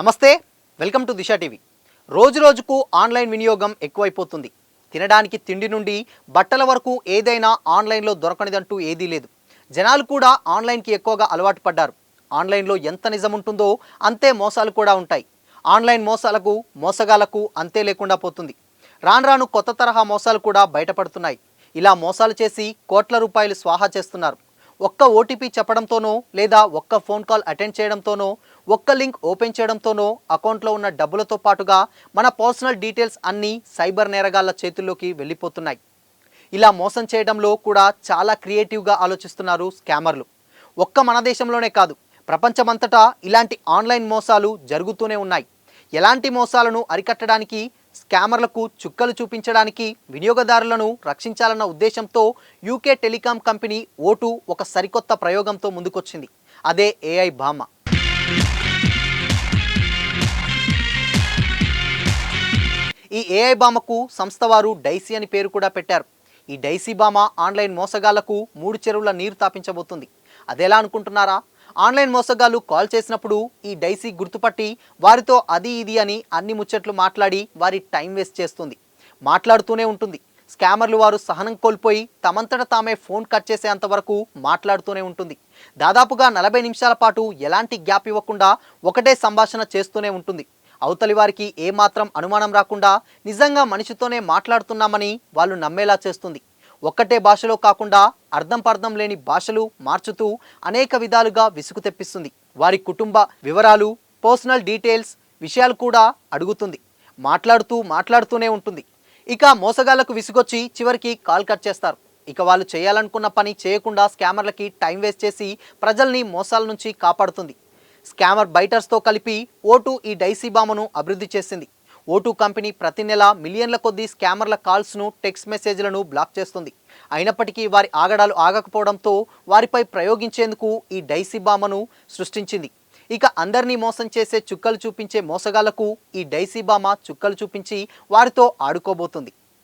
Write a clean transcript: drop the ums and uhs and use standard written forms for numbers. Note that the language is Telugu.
నమస్తే, వెల్కమ్ టు దిశ టీవీ. రోజు రోజుకు ఆన్లైన్ వినియోగం ఎక్కువైపోతుంది. తినడానికి తిండి నుండి బట్టల వరకు ఏదైనా ఆన్లైన్లో దొరకనిదంటూ ఏదీ లేదు. జనాలు కూడా ఆన్లైన్కి ఎక్కువగా అలవాటు పడ్డారు. ఆన్లైన్లో ఎంత నిజం ఉంటుందో అంతే మోసాలు కూడా ఉంటాయి. ఆన్లైన్ మోసాలకు మోసగాళ్లకు అంతే లేకుండా పోతుంది. రాను రాను కొత్త తరహా మోసాలు కూడా బయటపడుతున్నాయి. ఇలా మోసాలు చేసి కోట్ల రూపాయలు స్వాహా చేస్తున్నారు. ఒక్క ఓటీపీ చెప్పడంతోనో లేదా ఒక్క ఫోన్ కాల్ అటెండ్ చేయడంతోనో ఒక్క లింక్ ఓపెన్ చేయడంతోనో అకౌంట్లో ఉన్న డబ్బులతో పాటుగా మన పర్సనల్ డీటెయిల్స్ అన్నీ సైబర్ నేరగాళ్ల చేతుల్లోకి వెళ్ళిపోతున్నాయి. ఇలా మోసం చేయడంలో కూడా చాలా క్రియేటివ్గా ఆలోచిస్తున్నారు స్కామర్లు. ఒక్క మన దేశంలోనే కాదు, ప్రపంచమంతటా ఇలాంటి ఆన్లైన్ మోసాలు జరుగుతూనే ఉన్నాయి. ఎలాంటి మోసాలను అరికట్టడానికి, స్కామర్లకు చుక్కలు చూపించడానికి, వినియోగదారులను రక్షించాలన్న ఉద్దేశంతో యూకే టెలికాం కంపెనీ O2 ఒక సరికొత్త ప్రయోగంతో ముందుకొచ్చింది. అదే AI భామ. ఈ AI భామకు సంస్థ వారు డైసీ అని పేరు కూడా పెట్టారు. ఈ డైసీ భామ ఆన్లైన్ మోసగాళ్లకు 3 చెరువుల నీరు తాపించబోతుంది. అదెలా అనుకుంటున్నారా? ఆన్లైన్ మోసగాళ్లు కాల్ చేసినప్పుడు ఈ డైసీ గుర్తుపట్టి వారితో అది ఇది అని అన్ని ముచ్చట్లు మాట్లాడి వారి టైం వేస్ట్ చేస్తుంది. మాట్లాడుతూనే ఉంటుంది. స్కామర్లు వారు సహనం కోల్పోయి తమంతట తామే ఫోన్ కట్ చేసేంత వరకు మాట్లాడుతూనే ఉంటుంది. దాదాపుగా 40 నిమిషాల పాటు ఎలాంటి గ్యాప్ ఇవ్వకుండా ఒకటే సంభాషణ చేస్తూనే ఉంటుంది. అవతలి వారికి ఏమాత్రం అనుమానం రాకుండా నిజంగా మనిషితోనే మాట్లాడుతున్నామని వాళ్ళు నమ్మేలా చేస్తుంది. ఒక్కటే భాషలో కాకుండా అర్థం పర్థం లేని భాషలు మార్చుతూ అనేక విధాలుగా విసుగు తెప్పిస్తుంది. వారి కుటుంబ వివరాలు, పర్సనల్ డీటెయిల్స్ విషయాలు కూడా అడుగుతుంది. మాట్లాడుతూనే ఉంటుంది. ఇక మోసగాళ్లకు విసుగొచ్చి చివరికి కాల్ కట్ చేస్తారు. ఇక వాళ్ళు చేయాలనుకున్న పని చేయకుండా స్కామర్లకి టైం వేస్ట్ చేసి ప్రజల్ని మోసాల నుంచి కాపాడుతుంది. స్కామర్ బైటర్స్తో కలిపి O2 ఈ డైసీ బామను అభివృద్ధి చేసింది. O2 కంపెనీ ప్రతి నెల మిలియన్ల కొద్దీ స్కామర్ల కాల్స్ను, టెక్స్ట్ మెసేజ్లను బ్లాక్ చేస్తుంది. అయినప్పటికీ వారి ఆగడాలు ఆగకపోవడంతో వారిపై ప్రయోగించేందుకు ఈ డైసీ బామను సృష్టించింది. ఇక అందరినీ మోసం చేసే చుక్కలు చూపించే మోసగాళ్లకు ఈ డైసీ బామ చుక్కలు చూపించి వారితో ఆడుకోబోతుంది.